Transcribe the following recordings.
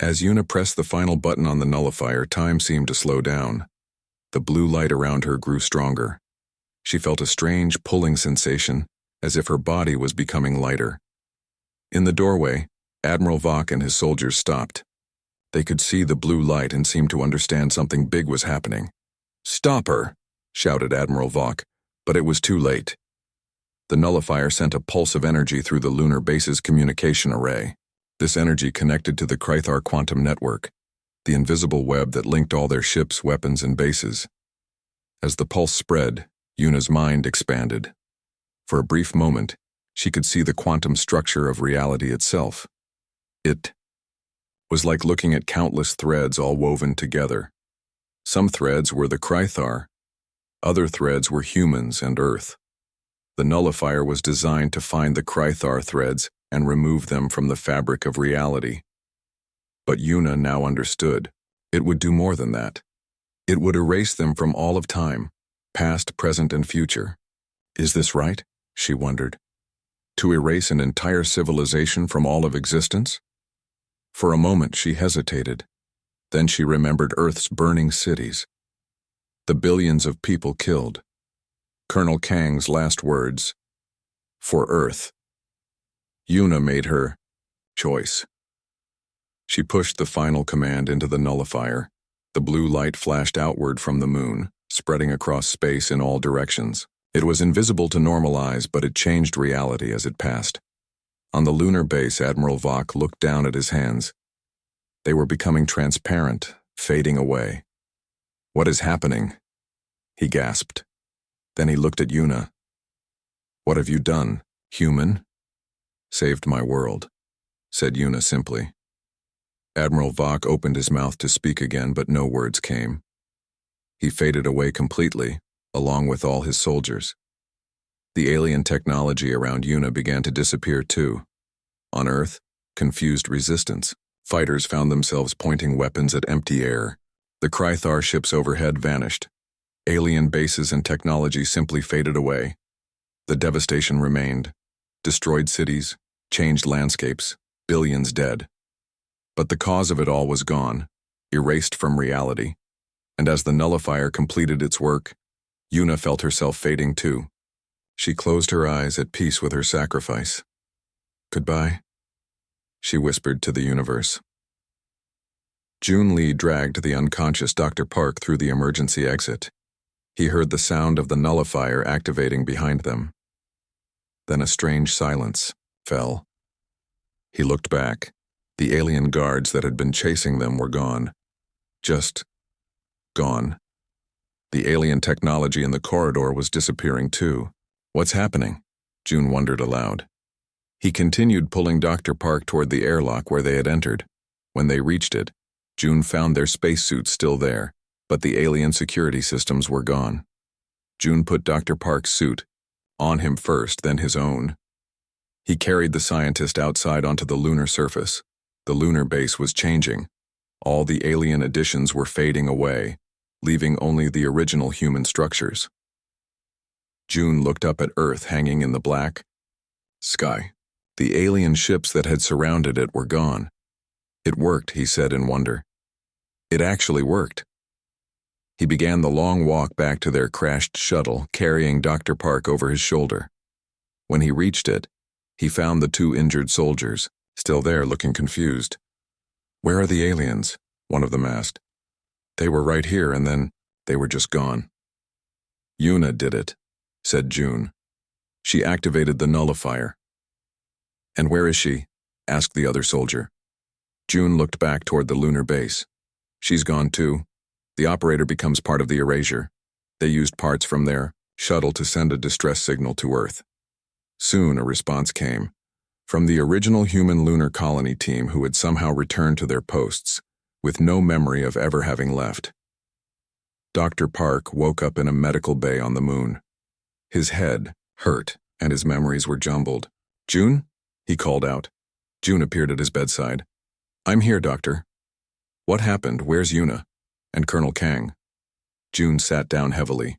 As Yuna pressed the final button on the nullifier, time seemed to slow down. The blue light around her grew stronger. She felt a strange pulling sensation, as if her body was becoming lighter. In the doorway, Admiral Vok and his soldiers stopped. They could see the blue light and seemed to understand something big was happening. "Stop her!" shouted Admiral Vok, but it was too late. The nullifier sent a pulse of energy through the lunar base's communication array. This energy connected to the Krythar quantum network, the invisible web that linked all their ships, weapons, and bases. As the pulse spread, Yuna's mind expanded. For a brief moment, she could see the quantum structure of reality itself. It was like looking at countless threads all woven together. Some threads were the Krythar, other threads were humans and Earth. The nullifier was designed to find the Krythar threads and remove them from the fabric of reality. But Yuna now understood. It would do more than that. It would erase them from all of time, past, present, and future. Is this right? She wondered. To erase an entire civilization from all of existence? For a moment she hesitated. Then she remembered Earth's burning cities. The billions of people killed. Colonel Kang's last words. For Earth. Yuna made her choice. She pushed the final command into the nullifier. The blue light flashed outward from the moon, spreading across space in all directions. It was invisible to normal eyes, but it changed reality as it passed. On the lunar base, Admiral Vok looked down at his hands. They were becoming transparent, fading away. "What is happening?" he gasped. Then he looked at Yuna. "What have you done, human?" "Saved my world," said Yuna simply. Admiral Vok opened his mouth to speak again, but no words came. He faded away completely, along with all his soldiers. The alien technology around Yuna began to disappear too. On Earth, confused resistance. Fighters found themselves pointing weapons at empty air. The Krythar ships overhead vanished. Alien bases and technology simply faded away. The devastation remained. Destroyed cities, changed landscapes, billions dead. But the cause of it all was gone, erased from reality. And as the nullifier completed its work, Yuna felt herself fading too. She closed her eyes at peace with her sacrifice. "Goodbye," she whispered to the universe. Jun Lee dragged the unconscious Dr. Park through the emergency exit. He heard the sound of the nullifier activating behind them. Then a strange silence fell. He looked back. The alien guards that had been chasing them were gone. Just gone. The alien technology in the corridor was disappearing too. "What's happening?" Jun wondered aloud. He continued pulling Dr. Park toward the airlock where they had entered. When they reached it, Jun found their spacesuits still there, but the alien security systems were gone. Jun put Dr. Park's suit on him first, then his own. He carried the scientist outside onto the lunar surface. The lunar base was changing. All the alien additions were fading away, leaving only the original human structures. Jun looked up at Earth hanging in the black sky. The alien ships that had surrounded it were gone. "It worked," he said in wonder. It actually worked. He began the long walk back to their crashed shuttle, carrying Dr. Park over his shoulder. When he reached it, he found the two injured soldiers, still there looking confused. "Where are the aliens?" one of them asked. "They were right here and then they were just gone." "Yuna did it," said Jun. "She activated the nullifier." "And where is she?" asked the other soldier. Jun looked back toward the lunar base. "She's gone too. The operator becomes part of the erasure. They used parts from their shuttle to send a distress signal to Earth." Soon a response came from the original human lunar colony team who had somehow returned to their posts, with no memory of ever having left. Dr. Park woke up in a medical bay on the moon. His head hurt, and his memories were jumbled. "Jun?" he called out. Jun appeared at his bedside. "I'm here, doctor." "What happened? Where's Yuna? And Colonel Kang?" Jun sat down heavily.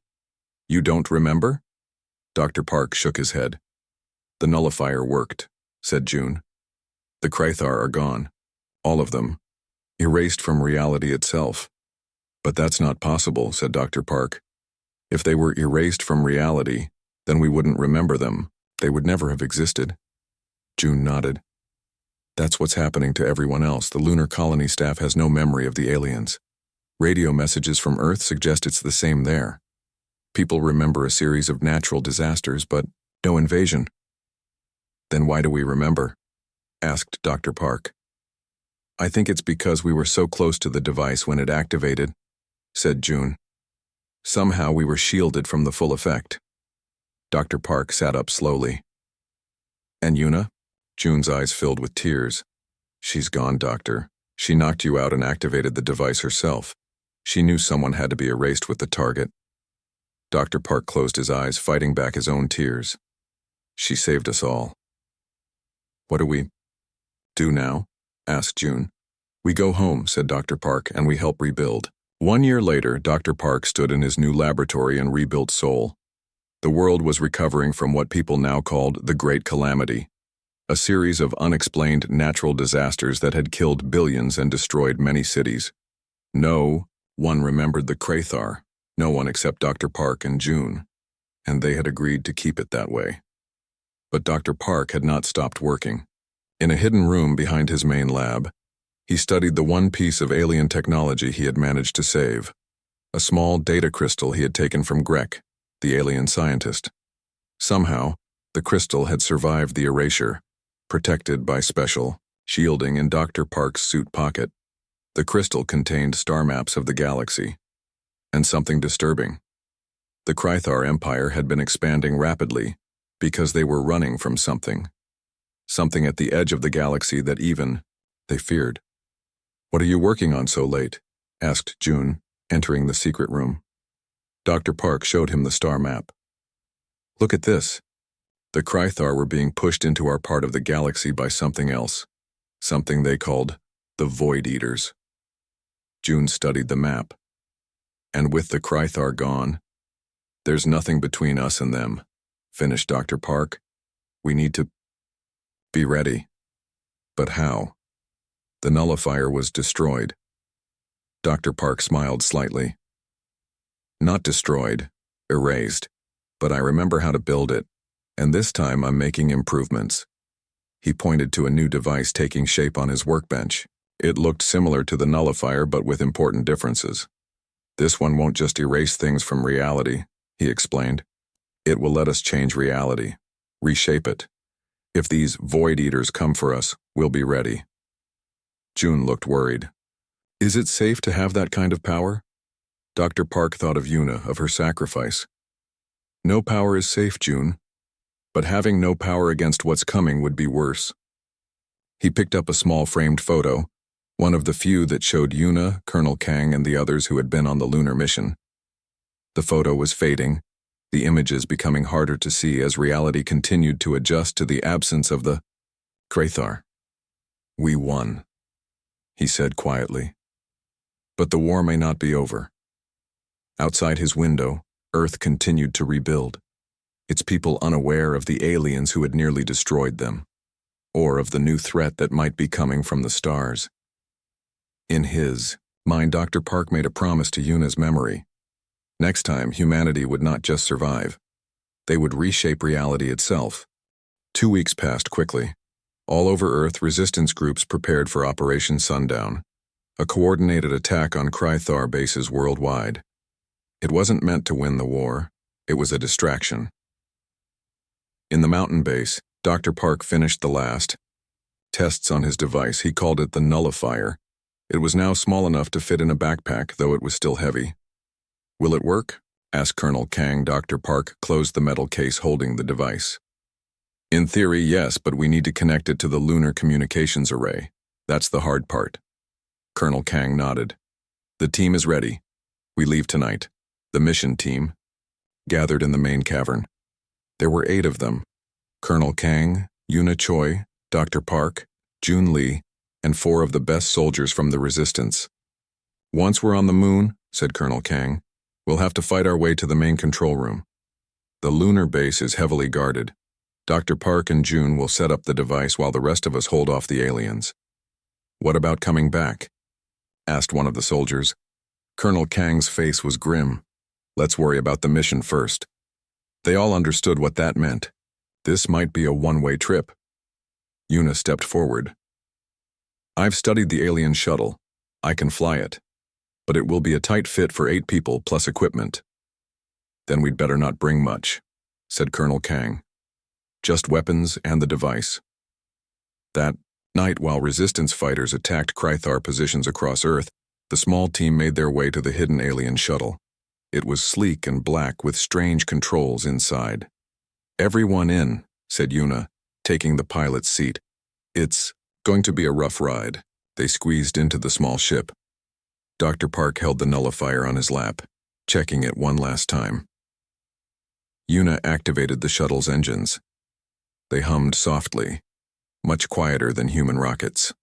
"You don't remember?" Dr. Park shook his head. "The nullifier worked," said Jun. "The Krythar are gone. All of them. erased from reality itself. But that's not possible, said Dr. Park. If they were erased from reality, then we wouldn't remember them. They would never have existed. June nodded. That's what's happening to everyone else. The lunar colony staff has no memory of the aliens. Radio messages from Earth suggest it's the same there. People remember a series of natural disasters, but no invasion. Then why do we remember? Asked Dr. Park. I think it's because we were so close to the device when it activated, said June. Somehow we were shielded from the full effect. Dr. Park sat up slowly. And Yuna? June's eyes filled with tears. She's gone, Doctor. She knocked you out and activated the device herself. She knew someone had to be erased with the target. Dr. Park closed his eyes, fighting back his own tears. She saved us all. What do we do now? Asked June. We go home, said Dr. Park, and we help rebuild. 1 year later, Dr. Park stood in his new laboratory and rebuilt Seoul. The world was recovering from what people now called the Great Calamity, a series of unexplained natural disasters that had killed billions and destroyed many cities. No one remembered the Krathar, no one except Dr. Park and June, and they had agreed to keep it that way. But Dr. Park had not stopped working. In a hidden room behind his main lab, he studied the one piece of alien technology he had managed to save, a small data crystal he had taken from Grek, the alien scientist. Somehow, the crystal had survived the erasure, protected by special shielding in Dr. Park's suit pocket. The crystal contained star maps of the galaxy. And something disturbing. The Krathar Empire had been expanding rapidly because they were running from something. Something at the edge of the galaxy that even they feared. What are you working on so late? Asked June, entering the secret room. Dr. Park showed him the star map. Look at this. The Krathar were being pushed into our part of the galaxy by something else. Something they called the Void Eaters. June studied the map. And with the Krathar gone, there's nothing between us and them, finished Dr. Park. We need to be ready. But how? The nullifier was destroyed. Dr. Park smiled slightly. Not destroyed, erased, but I remember how to build it, and this time I'm making improvements. He pointed to a new device taking shape on his workbench. It looked similar to the nullifier but with important differences. This one won't just erase things from reality, he explained. It will let us change reality, reshape it. If these Void Eaters come for us, we'll be ready. June looked worried. Is it safe to have that kind of power? Dr. Park thought of Yuna, of her sacrifice. No power is safe, June. But having no power against what's coming would be worse. He picked up a small framed photo, one of the few that showed Yuna, Colonel Kang, and the others who had been on the lunar mission. The photo was fading, the images becoming harder to see as reality continued to adjust to the absence of the Krathar. We won, he said quietly. But the war may not be over. Outside his window, Earth continued to rebuild, its people unaware of the aliens who had nearly destroyed them, or of the new threat that might be coming from the stars. In his mind, Dr. Park made a promise to Yuna's memory. Next time, humanity would not just survive. They would reshape reality itself. 2 weeks passed quickly. All over Earth, resistance groups prepared for Operation Sundown, a coordinated attack on Krathar bases worldwide. It wasn't meant to win the war. It was a distraction. In the mountain base, Dr. Park finished the last tests on his device. He called it the nullifier. It was now small enough to fit in a backpack, though it was still heavy. Will it work? Asked Colonel Kang. Dr. Park closed the metal case holding the device. In theory, yes, but we need to connect it to the lunar communications array. That's the hard part. Colonel Kang nodded. The team is ready. We leave tonight. The mission team gathered in the main cavern. There were 8 of them. Colonel Kang, Yuna Choi, Dr. Park, June Lee, and 4 of the best soldiers from the resistance. Once we're on the moon, said Colonel Kang, we'll have to fight our way to the main control room. The lunar base is heavily guarded. Dr. Park and June will set up the device while the rest of us hold off the aliens. What about coming back? asked one of the soldiers. Colonel Kang's face was grim. Let's worry about the mission first. They all understood what that meant. This might be a one-way trip. Yuna stepped forward. I've studied the alien shuttle. I can fly it. But it will be a tight fit for 8 people plus equipment. Then we'd better not bring much, said Colonel Kang. Just weapons and the device. That night, while resistance fighters attacked Krythar positions across Earth, the small team made their way to the hidden alien shuttle. It was sleek and black with strange controls inside. Everyone in, said Yuna, taking the pilot's seat. It's going to be a rough ride. They squeezed into the small ship. Dr. Park held the nullifier on his lap, checking it one last time. Yuna activated the shuttle's engines. They hummed softly, much quieter than human rockets.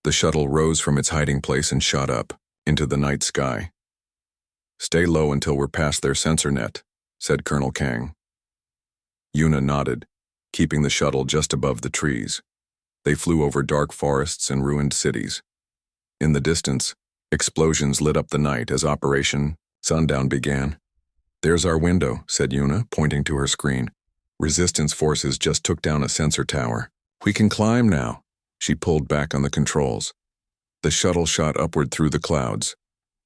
The shuttle rose from its hiding place and shot up, into the night sky. Stay low until we're past their sensor net, said Colonel Kang. Yuna nodded, keeping the shuttle just above the trees. They flew over dark forests and ruined cities. In the distance, explosions lit up the night as Operation Sundown began. There's our window, said Yuna, pointing to her screen. Resistance forces just took down a sensor tower. We can climb now. She pulled back on the controls. The shuttle shot upward through the clouds.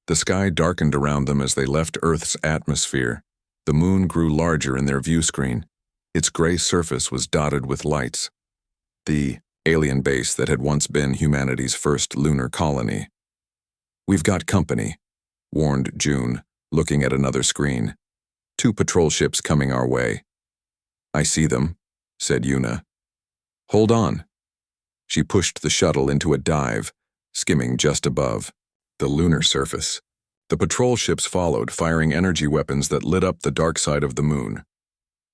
The sky darkened around them as they left Earth's atmosphere. The moon grew larger in their view screen. Its gray surface was dotted with lights. The alien base that had once been humanity's first lunar colony. We've got company, warned June, looking at another screen. 2 patrol ships coming our way. I see them, said Yuna. Hold on. She pushed the shuttle into a dive, skimming just above the lunar surface. The patrol ships followed, firing energy weapons that lit up the dark side of the moon.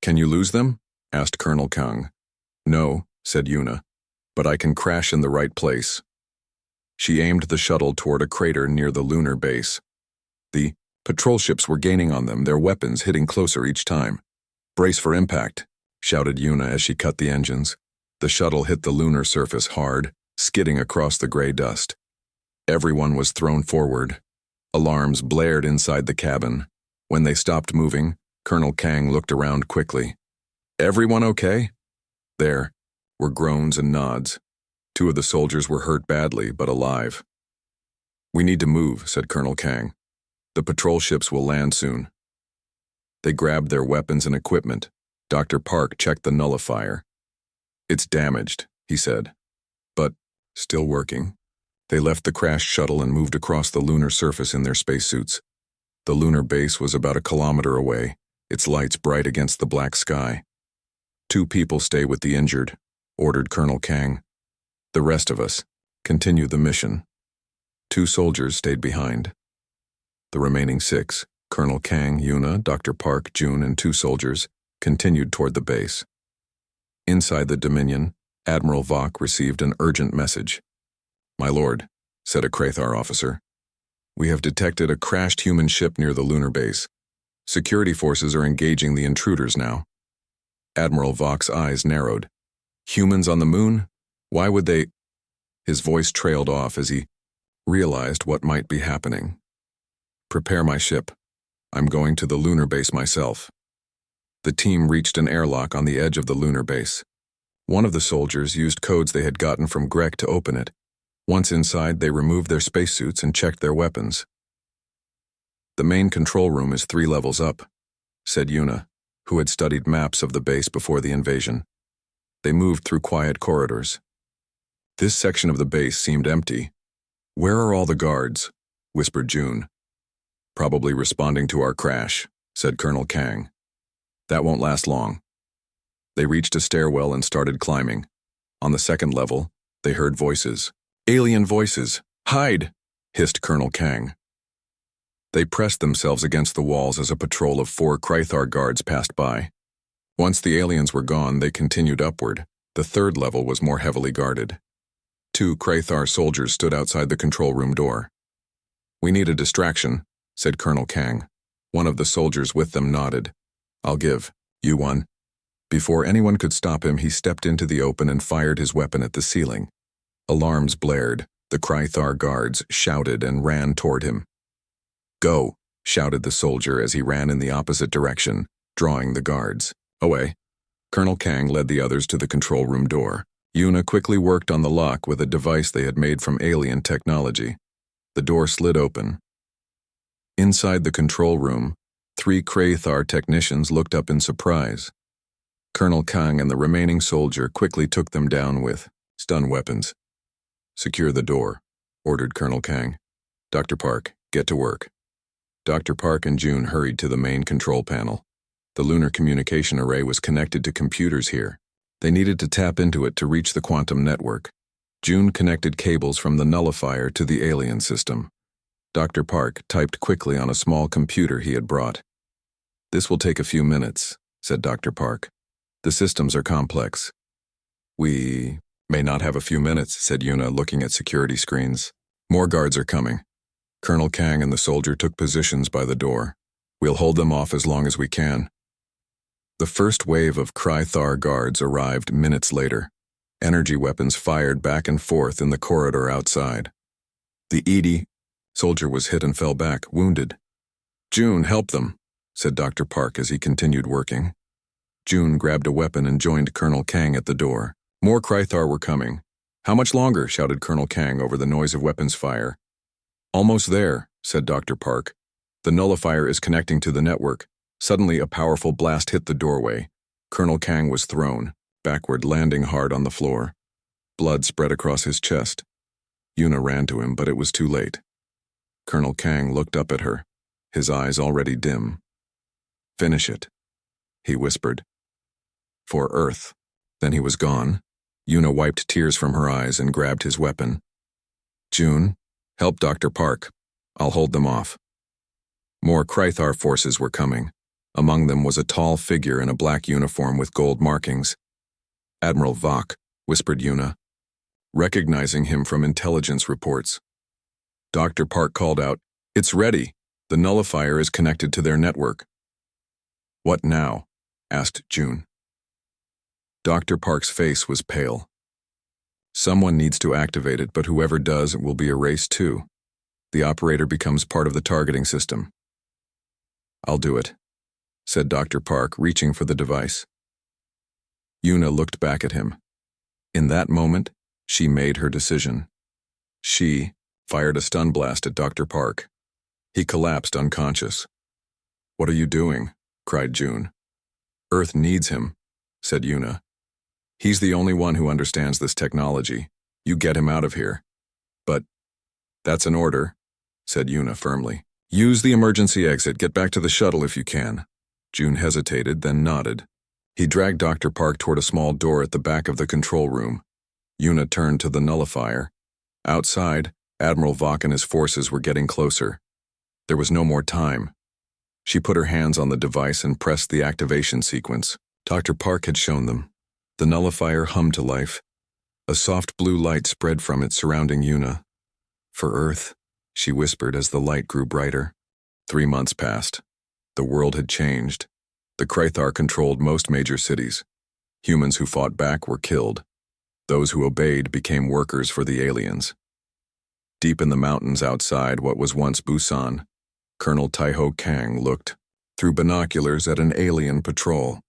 Can you lose them? Asked Colonel Kang. No, said Yuna, but I can crash in the right place. She aimed the shuttle toward a crater near the lunar base. The patrol ships were gaining on them, their weapons hitting closer each time. Brace for impact, shouted Yuna as she cut the engines. The shuttle hit the lunar surface hard, skidding across the gray dust. Everyone was thrown forward. Alarms blared inside the cabin. When they stopped moving, Colonel Kang looked around quickly. Everyone okay? There were groans and nods. 2 of the soldiers were hurt badly, but alive. We need to move, said Colonel Kang. The patrol ships will land soon. They grabbed their weapons and equipment. Dr. Park checked the nullifier. It's damaged, he said, but still working. They left the crashed shuttle and moved across the lunar surface in their spacesuits. The lunar base was about 1 kilometer away, its lights bright against the black sky. 2 people stay with the injured, ordered Colonel Kang. The rest of us continue the mission. 2 soldiers stayed behind. The remaining 6, Colonel Kang, Yuna, Dr. Park, June, and 2 soldiers, continued toward the base. Inside the Dominion, Admiral Vok received an urgent message. My lord, said a Krythar officer, we have detected a crashed human ship near the lunar base. Security forces are engaging the intruders now. Admiral Vok's eyes narrowed. Humans on the moon? Why would they? His voice trailed off as he realized what might be happening. Prepare my ship. I'm going to the lunar base myself. The team reached an airlock on the edge of the lunar base. One of the soldiers used codes they had gotten from Grek to open it. Once inside, they removed their spacesuits and checked their weapons. The main control room is 3 levels up, said Yuna, who had studied maps of the base before the invasion. They moved through quiet corridors. This section of the base seemed empty. Where are all the guards? Whispered June. Probably responding to our crash, said Colonel Kang. That won't last long. They reached a stairwell and started climbing. On the 2nd level, they heard voices. Alien voices! Hide! Hissed Colonel Kang. They pressed themselves against the walls as a patrol of 4 Krythar guards passed by. Once the aliens were gone, they continued upward. The 3rd level was more heavily guarded. 2 Krythar soldiers stood outside the control room door. We need a distraction, said Colonel Kang. One of the soldiers with them nodded. I'll give you one. Before anyone could stop him, he stepped into the open and fired his weapon at the ceiling. Alarms blared. The Krythar guards shouted and ran toward him. "Go," shouted the soldier as he ran in the opposite direction, drawing the guards away. Colonel Kang led the others to the control room door. Yuna quickly worked on the lock with a device they had made from alien technology. The door slid open. Inside the control room, 3 Krythar technicians looked up in surprise. Colonel Kang and the remaining soldier quickly took them down with stun weapons. "Secure the door," ordered Colonel Kang. "Dr. Park, get to work." Dr. Park and June hurried to the main control panel. The lunar communication array was connected to computers here. They needed to tap into it to reach the quantum network. June connected cables from the nullifier to the alien system. Dr. Park typed quickly on a small computer he had brought. "This will take a few minutes," said Dr. Park. "The systems are complex." "We may not have a few minutes," said Yuna, looking at security screens. "More guards are coming." Colonel Kang and the soldier took positions by the door. "We'll hold them off as long as we can." The first wave of Krythar guards arrived minutes later. Energy weapons fired back and forth in the corridor outside. The ED soldier was hit and fell back, wounded. "June, help them," said Dr. Park as he continued working. June grabbed a weapon and joined Colonel Kang at the door. More Krythar were coming. "How much longer?" shouted Colonel Kang over the noise of weapons fire. "Almost there," said Dr. Park. "The nullifier is connecting to the network." Suddenly, a powerful blast hit the doorway. Colonel Kang was thrown, backward, landing hard on the floor. Blood spread across his chest. Yuna ran to him, but it was too late. Colonel Kang looked up at her, his eyes already dim. "Finish it," he whispered. "For Earth." Then he was gone. Yuna wiped tears from her eyes and grabbed his weapon. "June, help Dr. Park. I'll hold them off." More Krythar forces were coming. Among them was a tall figure in a black uniform with gold markings. "Admiral Vok," whispered Yuna, recognizing him from intelligence reports. Dr. Park called out, "It's ready. The nullifier is connected to their network." "What now?" asked June. Dr. Park's face was pale. "Someone needs to activate it, but whoever does will be erased too. The operator becomes part of the targeting system." "I'll do it," said Dr. Park, reaching for the device. Yuna looked back at him. In that moment, she made her decision. She fired a stun blast at Dr. Park. He collapsed unconscious. "What are you doing?" cried June. "Earth needs him," said Yuna. "He's the only one who understands this technology. You get him out of here." "But that's an order," said Yuna firmly. "Use the emergency exit. Get back to the shuttle if you can." June hesitated, then nodded. He dragged Dr. Park toward a small door at the back of the control room. Yuna turned to the nullifier. Outside, Admiral Vok and his forces were getting closer. There was no more time. She put her hands on the device and pressed the activation sequence. Dr. Park had shown them. The nullifier hummed to life. A soft blue light spread from it, surrounding Yuna. "For Earth," she whispered as the light grew brighter. 3 months passed. The world had changed. The Krythar controlled most major cities. Humans who fought back were killed. Those who obeyed became workers for the aliens. Deep in the mountains outside what was once Busan, Colonel Taiho Kang looked through binoculars at an alien patrol.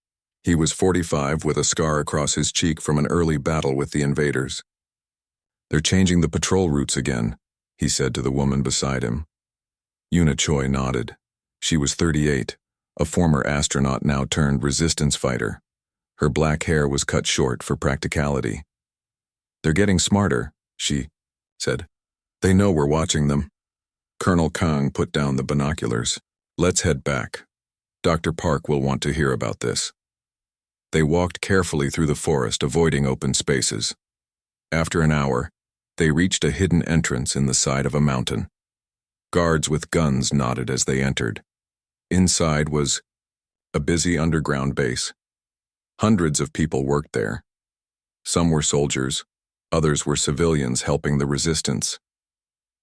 He was 45 with a scar across his cheek from an early battle with the invaders. "They're changing the patrol routes again," he said to the woman beside him. Yuna Choi nodded. She was 38, a former astronaut now turned resistance fighter. Her black hair was cut short for practicality. "They're getting smarter," she said. "They know we're watching them." Colonel Kang put down the binoculars. "Let's head back. Dr. Park will want to hear about this." They walked carefully through the forest, avoiding open spaces. After an hour, they reached a hidden entrance in the side of a mountain. Guards with guns nodded as they entered. Inside was a busy underground base. Hundreds of people worked there. Some were soldiers, others were civilians helping the resistance.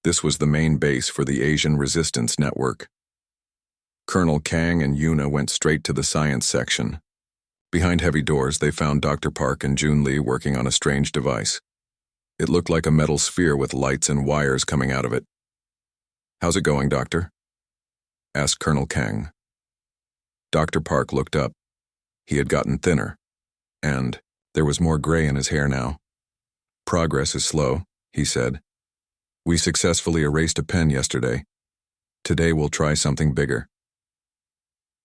This was the main base for the Asian Resistance Network. Colonel Kang and Yuna went straight to the science section. Behind heavy doors, they found Dr. Park and June Lee working on a strange device. It looked like a metal sphere with lights and wires coming out of it. "How's it going, Doctor?" asked Colonel Kang. Dr. Park looked up. He had gotten thinner, and there was more gray in his hair now. "Progress is slow," he said. "We successfully erased a pen yesterday. Today we'll try something bigger."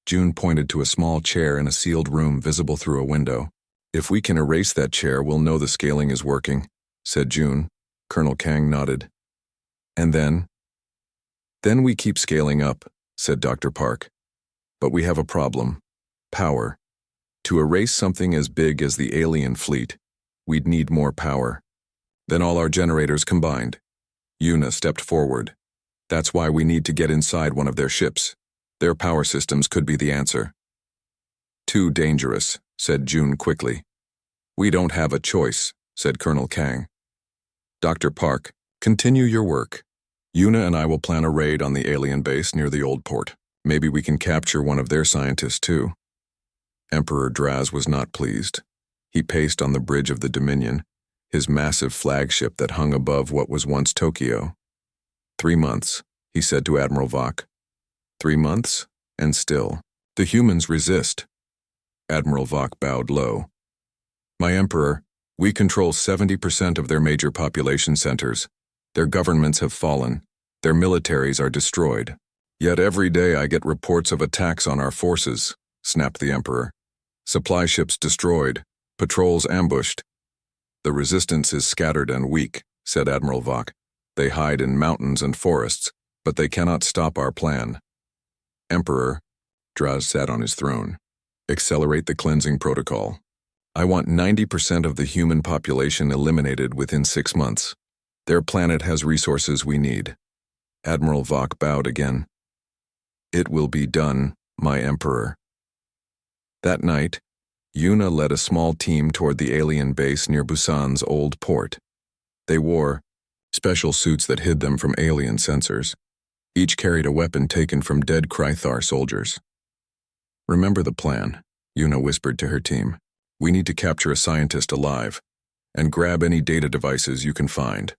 June pointed to a small chair in a sealed room visible through a window. "If we can erase that chair, we'll know the scaling is working," said June. Colonel Kang nodded. "And then?" "Then we keep scaling up," said Dr. Park. "But we have a problem. Power. To erase something as big as the alien fleet, we'd need more power. Then all our generators combined." Yuna stepped forward. "That's why we need to get inside one of their ships. Their power systems could be the answer." "Too dangerous," said June quickly. "We don't have a choice," said Colonel Kang. "Dr. Park, continue your work. Yuna and I will plan a raid on the alien base near the old port. Maybe we can capture one of their scientists too." Emperor Draz was not pleased. He paced on the bridge of the Dominion, his massive flagship that hung above what was once Tokyo. 3 months, he said to Admiral Vok. 3 months, and still, the humans resist. Admiral Vok bowed low. "My Emperor, we control 70% of their major population centers. Their governments have fallen. Their militaries are destroyed. Yet every day I get reports of attacks on our forces," snapped the Emperor. "Supply ships destroyed, patrols ambushed." "The resistance is scattered and weak," said Admiral Vok. "They hide in mountains and forests, but they cannot stop our plan." "Emperor," Draz sat on his throne, "accelerate the cleansing protocol. I want 90% of the human population eliminated within 6 months. Their planet has resources we need." Admiral Vok bowed again. "It will be done, my Emperor." That night, Yuna led a small team toward the alien base near Busan's old port. They wore special suits that hid them from alien sensors. Each carried a weapon taken from dead Krythar soldiers. "Remember the plan," Yuna whispered to her team. "We need to capture a scientist alive, and grab any data devices you can find."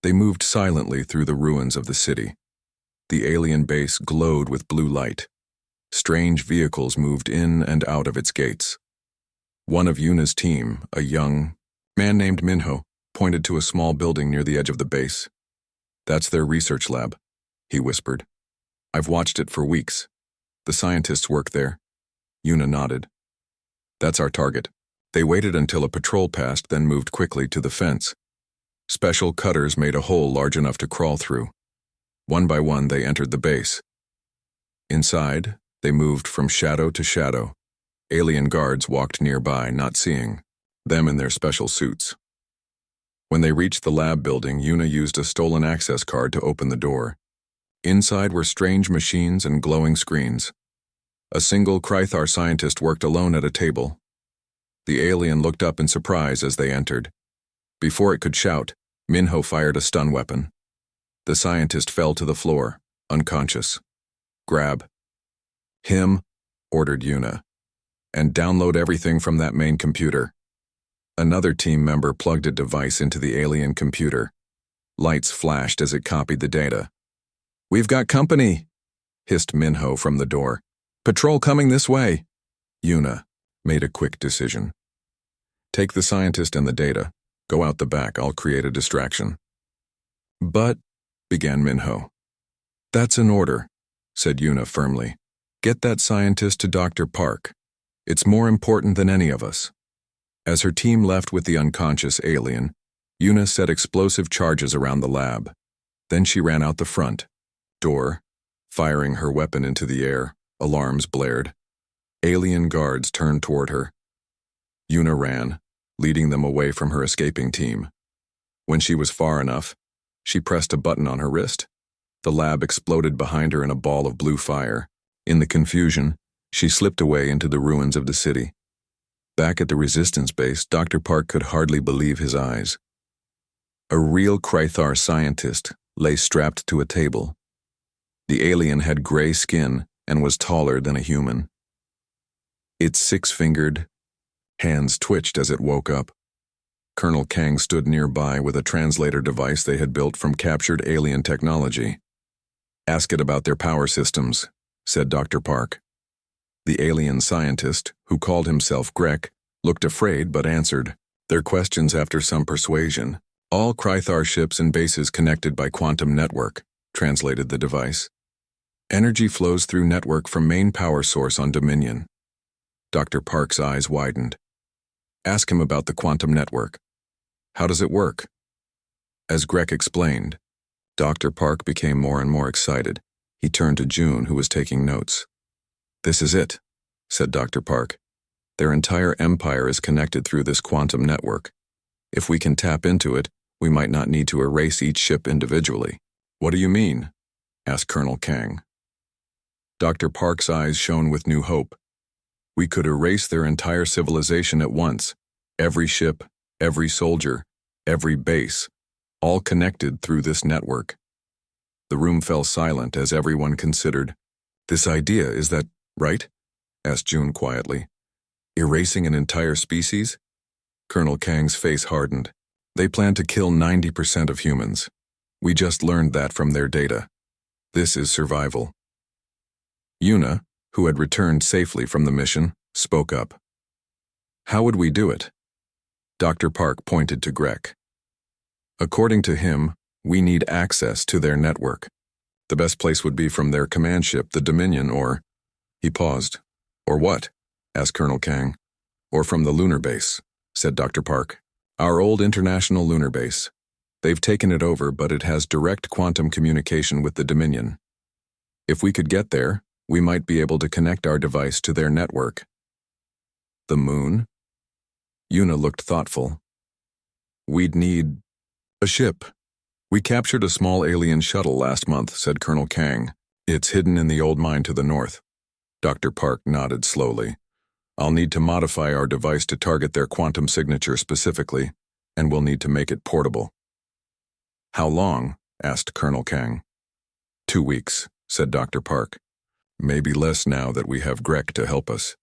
They moved silently through the ruins of the city. The alien base glowed with blue light. Strange vehicles moved in and out of its gates. One of Yuna's team, a young man named Minho, pointed to a small building near the edge of the base. "That's their research lab," he whispered. "I've watched it for weeks. The scientists work there." Yuna nodded. "That's our target." They waited until a patrol passed, then moved quickly to the fence. Special cutters made a hole large enough to crawl through. One by one, they entered the base. Inside, they moved from shadow to shadow. Alien guards walked nearby, not seeing them in their special suits. When they reached the lab building, Yuna used a stolen access card to open the door. Inside were strange machines and glowing screens. A single Krythar scientist worked alone at a table. The alien looked up in surprise as they entered. Before it could shout, Minho fired a stun weapon. The scientist fell to the floor, unconscious. "Grab him," ordered Yuna, "and download everything from that main computer." Another team member plugged a device into the alien computer. Lights flashed as it copied the data. "We've got company," hissed Minho from the door. "Patrol coming this way." Yuna made a quick decision. "Take the scientist and the data. Go out the back, I'll create a distraction." "But," began Minho. "That's an order," said Yuna firmly. "Get that scientist to Dr. Park. It's more important than any of us." As her team left with the unconscious alien, Yuna set explosive charges around the lab. Then she ran out the front door, firing her weapon into the air. Alarms blared. Alien guards turned toward her. Yuna ran, leading them away from her escaping team. When she was far enough, she pressed a button on her wrist. The lab exploded behind her in a ball of blue fire. In the confusion, she slipped away into the ruins of the city. Back at the resistance base, Dr. Park could hardly believe his eyes. A real Krythar scientist lay strapped to a table. The alien had gray skin and was taller than a human. Its 6-fingered hands twitched as it woke up. Colonel Kang stood nearby with a translator device they had built from captured alien technology. "Ask it about their power systems," said Dr. Park. The alien scientist, who called himself Grek, looked afraid but answered their questions after some persuasion. "All Krythar ships and bases connected by quantum network," translated the device. "Energy flows through network from main power source on Dominion." Dr. Park's eyes widened. "Ask him about the quantum network. How does it work?" As Grek explained, Dr. Park became more and more excited. He turned to June, who was taking notes. "This is it," said Dr. Park. "Their entire empire is connected through this quantum network. If we can tap into it, we might not need to erase each ship individually." "What do you mean?" asked Colonel Kang. Dr. Park's eyes shone with new hope. "We could erase their entire civilization at once. Every ship, every soldier, every base, all connected through this network." The room fell silent as everyone considered. "This idea, is that right?" asked June quietly. "Erasing an entire species?" Colonel Kang's face hardened. "They plan to kill 90% of humans. We just learned that from their data. This is survival." Yuna, who had returned safely from the mission, spoke up. "How would we do it?" Dr. Park pointed to Grek. "According to him, we need access to their network. The best place would be from their command ship, the Dominion, or—" He paused. "Or what?" asked Colonel Kang. "Or from the lunar base," said Dr. Park. "Our old international lunar base. They've taken it over, but it has direct quantum communication with the Dominion. If we could get there, we might be able to connect our device to their network." "The moon?" Yuna looked thoughtful. "We'd need a ship. We captured a small alien shuttle last month," said Colonel Kang. "It's hidden in the old mine to the north." Dr. Park nodded slowly. "I'll need to modify our device to target their quantum signature specifically, and we'll need to make it portable." "How long?" asked Colonel Kang. 2 weeks, said Dr. Park. "Maybe less now that we have Grek to help us."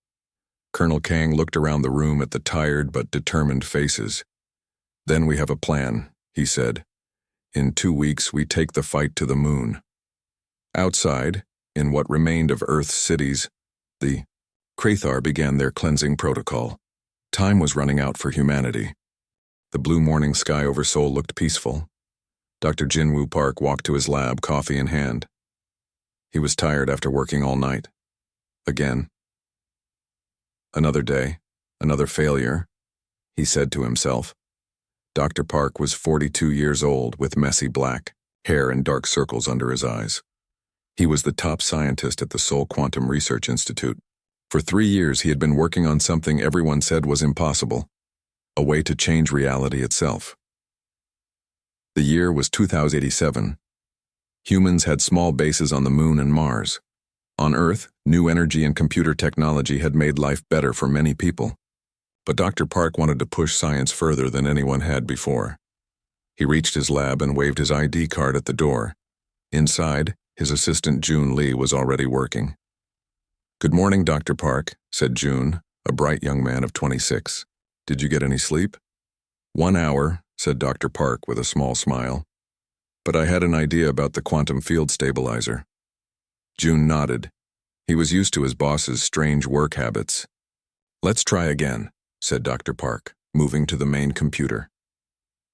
Colonel Kang looked around the room at the tired but determined faces. "Then we have a plan," he said. "In 2 weeks we take the fight to the moon." Outside, in what remained of Earth's cities, the Krythar began their cleansing protocol. Time was running out for humanity. The blue morning sky over Seoul looked peaceful. Dr. Jinwoo Park walked to his lab, coffee in hand. He was tired after working all night. Again. Another day, another failure, he said to himself. Dr. Park was 42 years old with messy black hair and dark circles under his eyes. He was the top scientist at the Seoul Quantum Research Institute. For 3 years he had been working on something everyone said was impossible, a way to change reality itself. The year was 2087. Humans had small bases on the Moon and Mars. On Earth, new energy and computer technology had made life better for many people. But Dr. Park wanted to push science further than anyone had before. He reached his lab and waved his ID card at the door. Inside, his assistant June Lee was already working. "Good morning, Dr. Park," said June, a bright young man of 26. "Did you get any sleep?" "1 hour," said Dr. Park with a small smile. "But I had an idea about the quantum field stabilizer." June nodded. He was used to his boss's strange work habits. "Let's try again," said Dr. Park, moving to the main computer.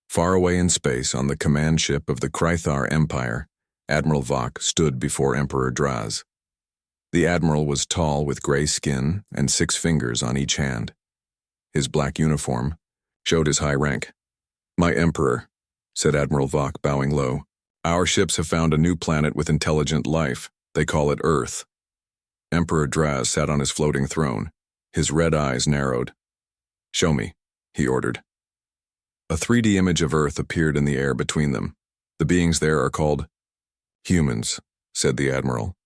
Far away in space, on the command ship of the Krythar Empire, Admiral Vok stood before Emperor Draz. The admiral was tall with gray skin and 6 fingers on each hand. His black uniform showed his high rank. "My Emperor," said Admiral Vok, bowing low, "our ships have found a new planet with intelligent life. They call it Earth." Emperor Draz sat on his floating throne. His red eyes narrowed. "Show me," he ordered. A 3D image of Earth appeared in the air between them. "The beings there are called humans," said the admiral.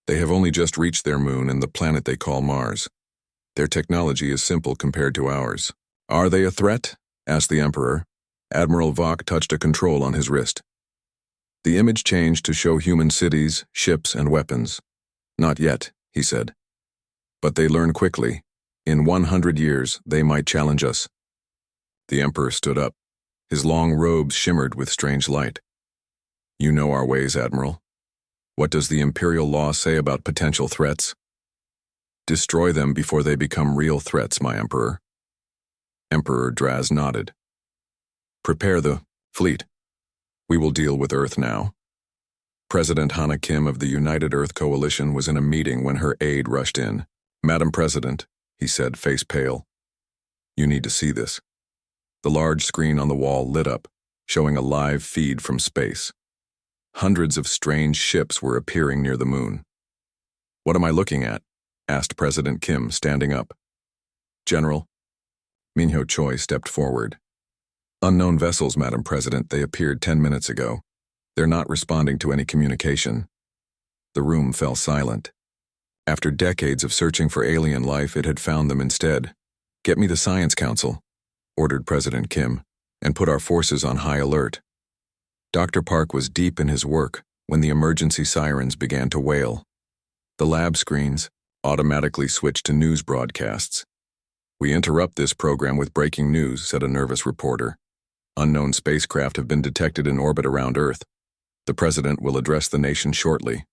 "They have only just reached their moon and the planet they call Mars. Their technology is simple compared to ours." "Are they a threat?" asked the Emperor. Admiral Vok touched a control on his wrist. The image changed to show human cities, ships, and weapons. "Not yet," he said. "But they learn quickly. In 100 years, they might challenge us." The Emperor stood up. His long robes shimmered with strange light. You know our ways, Admiral. What does the Imperial law say about potential threats? Destroy them before they become real threats, my Emperor. Emperor Draz nodded. Prepare the fleet. We will deal with Earth now. President Hana Kim of the United Earth Coalition was in a meeting when her aide rushed in. Madam President, he said, face pale. You need to see this. The large screen on the wall lit up, showing a live feed from space. Hundreds of strange ships were appearing near the moon. What am I looking at? Asked President Kim, standing up. General. Minho Choi stepped forward. Unknown vessels, Madam President, they appeared 10 minutes ago. They're not responding to any communication. The room fell silent. After decades of searching for alien life, it had found them instead. Get me the Science Council, ordered President Kim, and put our forces on high alert. Dr. Park was deep in his work when the emergency sirens began to wail. The lab screens automatically switched to news broadcasts. We interrupt this program with breaking news, said a nervous reporter. Unknown spacecraft have been detected in orbit around Earth. The President will address the nation shortly.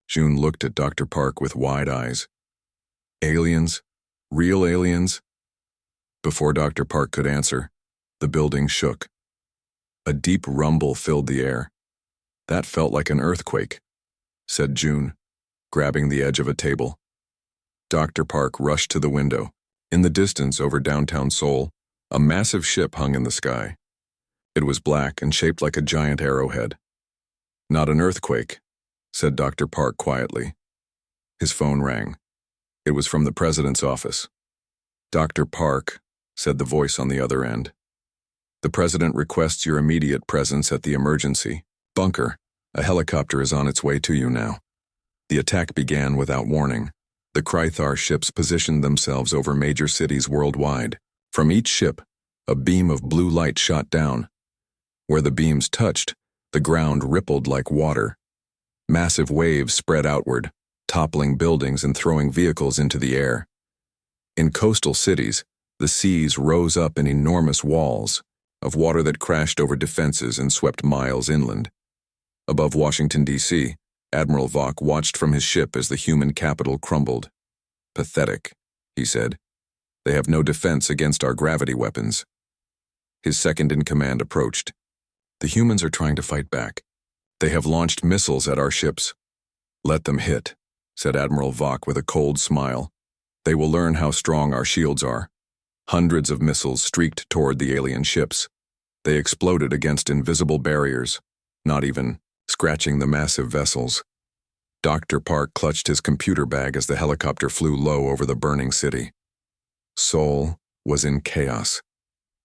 June looked at Dr. Park with wide eyes. Aliens? Real aliens? Before Dr. Park could answer, the building shook. A deep rumble filled the air. That felt like an earthquake, said June, grabbing the edge of a table. Dr. Park rushed to the window. In the distance over downtown Seoul, a massive ship hung in the sky. It was black and shaped like a giant arrowhead. Not an earthquake, said Dr. Park quietly. His phone rang. It was from the President's office. Dr. Park, said the voice on the other end. The President requests your immediate presence at the emergency bunker. A helicopter is on its way to you now. The attack began without warning. The Krythar ships positioned themselves over major cities worldwide. From each ship, a beam of blue light shot down. Where the beams touched, the ground rippled like water. Massive waves spread outward, toppling buildings and throwing vehicles into the air. In coastal cities, the seas rose up in enormous walls of water that crashed over defenses and swept miles inland. Above Washington, D.C., Admiral Vok watched from his ship as the human capital crumbled. Pathetic, he said. They have no defense against our gravity weapons. His second-in-command approached. The humans are trying to fight back. They have launched missiles at our ships. Let them hit, said Admiral Vok with a cold smile. They will learn how strong our shields are. Hundreds of missiles streaked toward the alien ships. They exploded against invisible barriers, not even scratching the massive vessels. Dr. Park clutched his computer bag as the helicopter flew low over the burning city. Seoul was in chaos.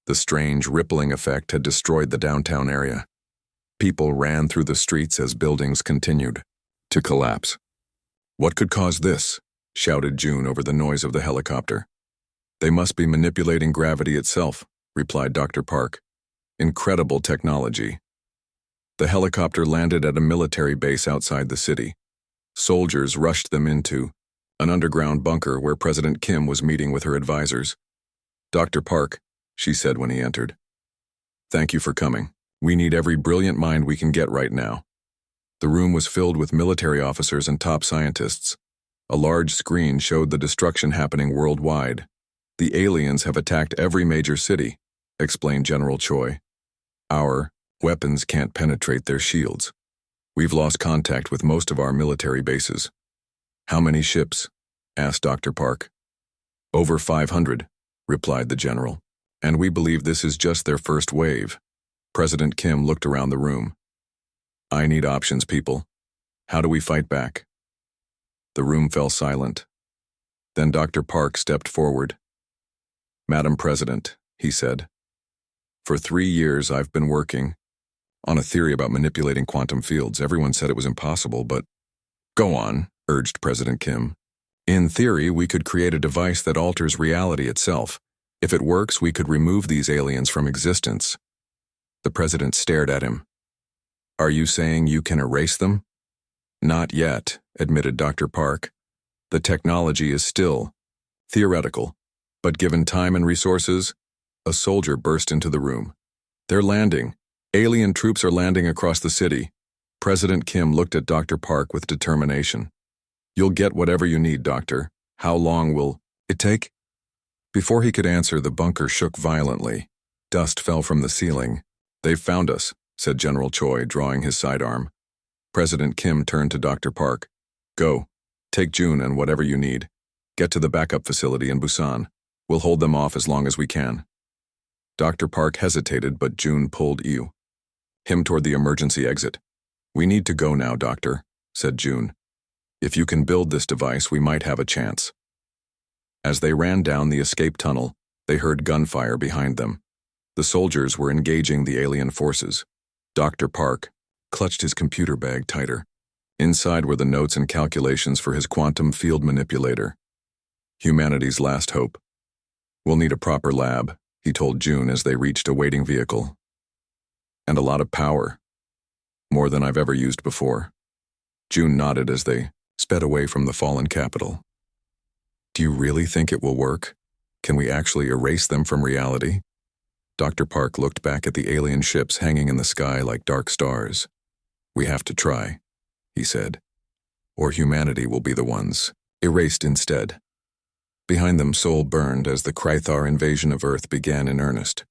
The strange rippling effect had destroyed the downtown area. People ran through the streets as buildings continued to collapse. What could cause this? Shouted June over the noise of the helicopter. They must be manipulating gravity itself, replied Dr. Park. Incredible technology. The helicopter landed at a military base outside the city. Soldiers rushed them into an underground bunker where President Kim was meeting with her advisors. Dr. Park, she said when he entered. Thank you for coming. We need every brilliant mind we can get right now. The room was filled with military officers and top scientists. A large screen showed the destruction happening worldwide. The aliens have attacked every major city, explained General Choi. Our weapons can't penetrate their shields. We've lost contact with most of our military bases. How many ships? Asked Dr. Park. Over 500, replied the general. And we believe this is just their first wave. President Kim looked around the room. I need options, people. How do we fight back? The room fell silent. Then Dr. Park stepped forward. Madam President, he said. For 3 years I've been working on a theory about manipulating quantum fields. Everyone said it was impossible, but go on, urged President Kim. In theory, we could create a device that alters reality itself. If it works, we could remove these aliens from existence. The president stared at him. Are you saying you can erase them? Not yet, admitted Dr. Park. The technology is still theoretical, but given time and resources, A soldier burst into the room. They're landing. Alien troops are landing across the city. President Kim looked at Dr. Park with determination. You'll get whatever you need, Doctor. How long will it take? Before he could answer, the bunker shook violently. Dust fell from the ceiling. They've found us, said General Choi, drawing his sidearm. President Kim turned to Dr. Park. Go. Take June and whatever you need. Get to the backup facility in Busan. We'll hold them off as long as we can. Dr. Park hesitated, but June pulled him toward the emergency exit. We need to go now, Doctor, said June. If you can build this device, we might have a chance. As they ran down the escape tunnel, they heard gunfire behind them. The soldiers were engaging the alien forces. Dr. Park clutched his computer bag tighter. Inside were the notes and calculations for his quantum field manipulator. Humanity's last hope. We'll need a proper lab, he told June as they reached a waiting vehicle. And a lot of power. More than I've ever used before. June nodded as they sped away from the fallen capital. Do you really think it will work? Can we actually erase them from reality? Dr. Park looked back at the alien ships hanging in the sky like dark stars. We have to try, he said. Or humanity will be the ones erased instead. Behind them, Seoul burned as the Krythar invasion of Earth began in earnest.